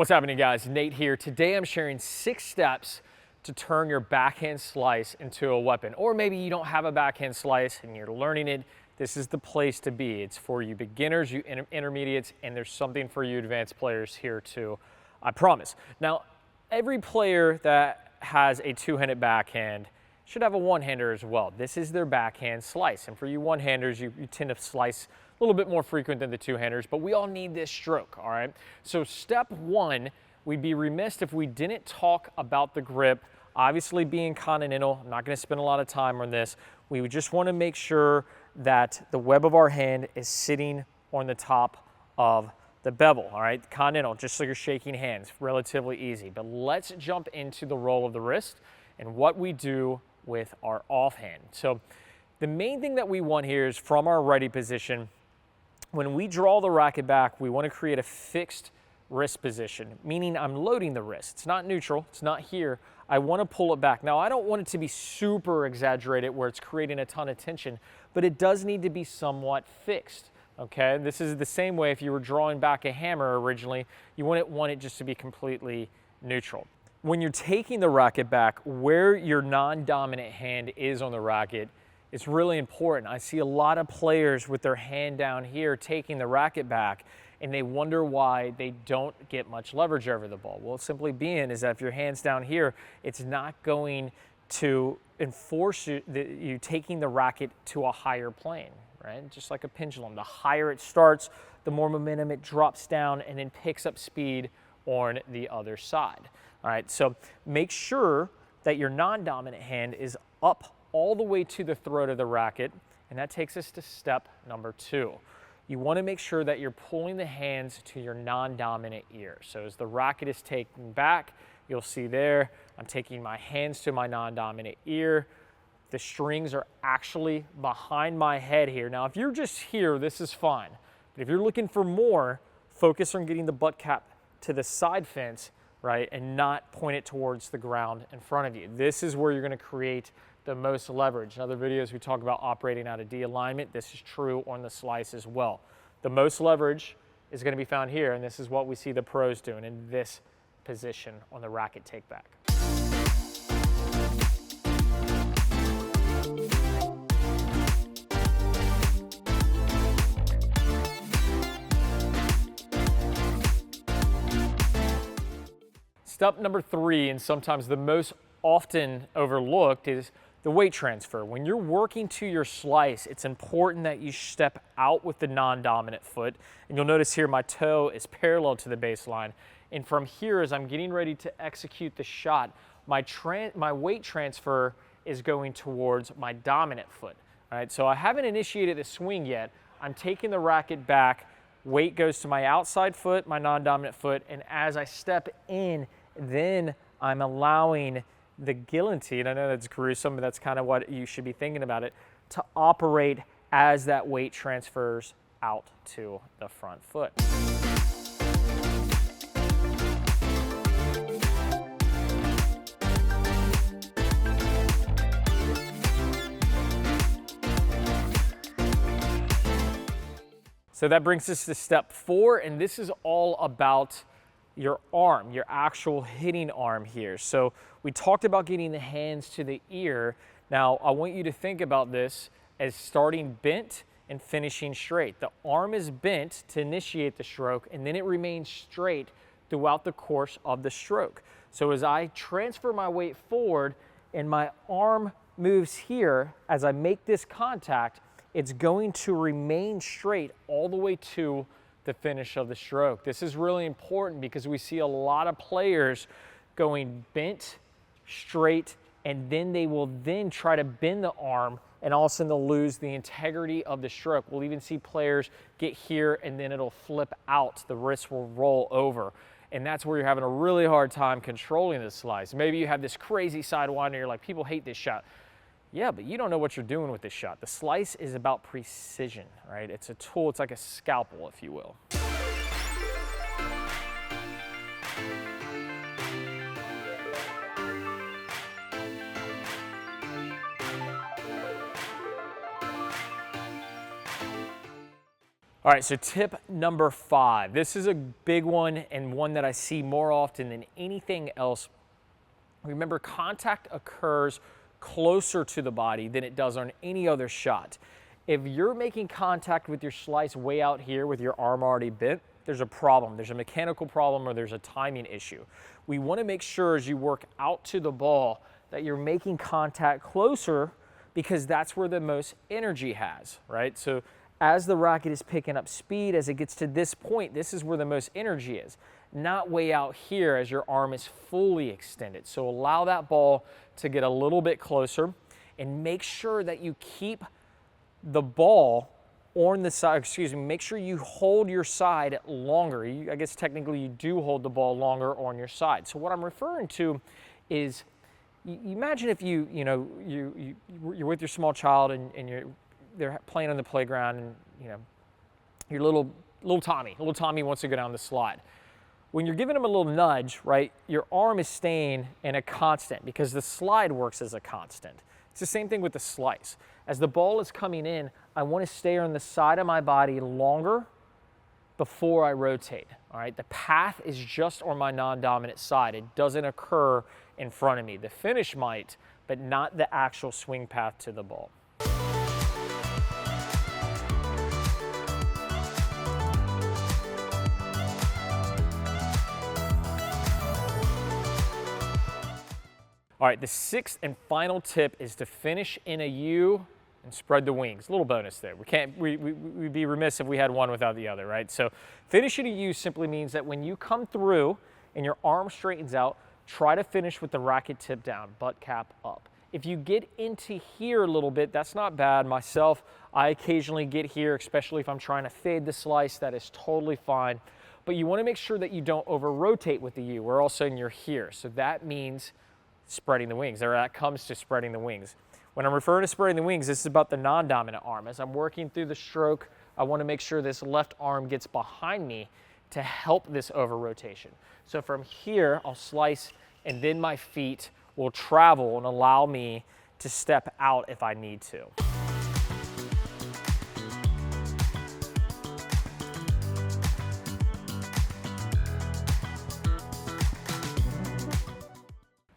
What's happening, guys? Nate here. Today I'm sharing 6 steps to turn your backhand slice into a weapon. Or maybe you don't have a backhand slice and you're learning it. This is the place to be. It's for you beginners, you intermediates, and there's something for you advanced players here too, I promise. Now, every player that has a two-handed backhand should have a one-hander as well. This is their backhand slice. And for you one-handers, you tend to slice a little bit more frequent than the two-handers, but we all need this stroke, all right? So step 1, we'd be remiss if we didn't talk about the grip. Obviously being Continental, I'm not gonna spend a lot of time on this. We would just wanna make sure that the web of our hand is sitting on the top of the bevel, all right? Continental, just like you're shaking hands, relatively easy. But let's jump into the roll of the wrist and what we do with our offhand. So the main thing that we want here is from our righty position, when we draw the racket back, we want to create a fixed wrist position, meaning I'm loading the wrist. It's not neutral, it's not here. I want to pull it back. Now, I don't want it to be super exaggerated where it's creating a ton of tension, but it does need to be somewhat fixed, okay? This is the same way if you were drawing back a hammer originally, you wouldn't want it just to be completely neutral. When you're taking the racket back, where your non-dominant hand is on the racket, it's really important. I see a lot of players with their hand down here taking the racket back, and they wonder why they don't get much leverage over the ball. Well, simply being is that if your hand's down here, it's not going to enforce you taking the racket to a higher plane, right? Just like a pendulum. The higher it starts, the more momentum it drops down and then picks up speed on the other side. All right, so make sure that your non-dominant hand is up all the way to the throat of the racket, and that takes us to step number 2. You want to make sure that you're pulling the hands to your non-dominant ear. So as the racket is taken back, you'll see there, I'm taking my hands to my non-dominant ear. The strings are actually behind my head here. Now, if you're just here, this is fine. But if you're looking for more, focus on getting the butt cap to the side fence, right, and not point it towards the ground in front of you. This is where you're going to create the most leverage. In other videos, we talk about operating out of D alignment. This is true on the slice as well. The most leverage is going to be found here, and this is what we see the pros doing in this position on the racket take back. Step number 3, and sometimes the most often overlooked, is the weight transfer. When you're working to your slice, it's important that you step out with the non-dominant foot. And you'll notice here my toe is parallel to the baseline. And from here, as I'm getting ready to execute the shot, my weight transfer is going towards my dominant foot. All right, so I haven't initiated the swing yet. I'm taking the racket back. Weight goes to my outside foot, my non-dominant foot, and as I step in, then I'm allowing the guillotine, I know that's gruesome, but that's kind of what you should be thinking about it, to operate as that weight transfers out to the front foot. So that brings us to step 4, and this is all about your arm, your actual hitting arm here. So we talked about getting the hands to the ear. Now, I want you to think about this as starting bent and finishing straight. The arm is bent to initiate the stroke, and then it remains straight throughout the course of the stroke. So as I transfer my weight forward and my arm moves here, as I make this contact, it's going to remain straight all the way to the finish of the stroke. This is really important because we see a lot of players going bent, straight, and then they will then try to bend the arm, and all of a sudden they'll lose the integrity of the stroke. We'll even see players get here and then it'll flip out. The wrist will roll over. And that's where you're having a really hard time controlling the slice. Maybe you have this crazy sidewinder and you're like, people hate this shot. Yeah, but you don't know what you're doing with this shot. The slice is about precision, right? It's a tool, it's like a scalpel, if you will. All right, so tip number 5. This is a big one and one that I see more often than anything else. Remember, contact occurs closer to the body than it does on any other shot. If you're making contact with your slice way out here with your arm already bent, there's a problem. There's a mechanical problem or there's a timing issue. We want to make sure as you work out to the ball that you're making contact closer, because that's where the most energy has, right? So as the racket is picking up speed, as it gets to this point, this is where the most energy is, not way out here as your arm is fully extended. So allow that ball to get a little bit closer and make sure that you keep the ball on the side, make sure you hold your side longer. I guess technically you do hold the ball longer on your side. So what I'm referring to is, you imagine if you're with your small child and they're playing on the playground, and your little Tommy wants to go down the slide. When you're giving him a little nudge, right, your arm is staying in a constant because the slide works as a constant. It's the same thing with the slice. As the ball is coming in, I want to stay on the side of my body longer before I rotate. All right, the path is just on my non-dominant side. It doesn't occur in front of me. The finish might, but not the actual swing path to the ball. All right, the 6th and final tip is to finish in a U and spread the wings. A little bonus there. We'd be remiss if we had one without the other, right? So finish in a U simply means that when you come through and your arm straightens out, try to finish with the racket tip down, butt cap up. If you get into here a little bit, that's not bad. Myself, I occasionally get here, especially if I'm trying to fade the slice. That is totally fine. But you want to make sure that you don't over-rotate with the U, where all of a sudden you're here. So that means spreading the wings, or that comes to spreading the wings. When I'm referring to spreading the wings, this is about the non-dominant arm. As I'm working through the stroke, I want to make sure this left arm gets behind me to help this over-rotation. So from here, I'll slice, and then my feet will travel and allow me to step out if I need to.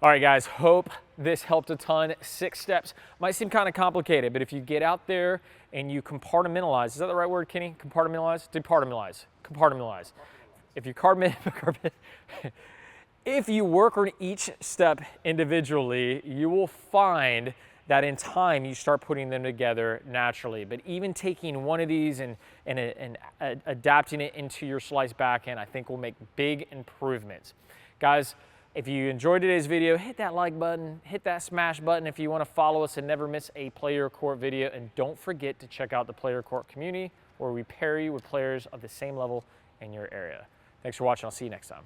All right, guys, hope this helped a ton. 6 steps might seem kind of complicated, but if you get out there and you compartmentalize, is that the right word, Kenny? Compartmentalize? Departmentalize. Compartmentalize. If you if you work on each step individually, you will find that in time you start putting them together naturally. But even taking one of these and adapting it into your slice backhand, I think will make big improvements. Guys, if you enjoyed today's video, hit that like button, hit that smash button if you want to follow us and never miss a Play Your Court video. And don't forget to check out the Play Your Court community, where we pair you with players of the same level in your area. Thanks for watching. I'll see you next time.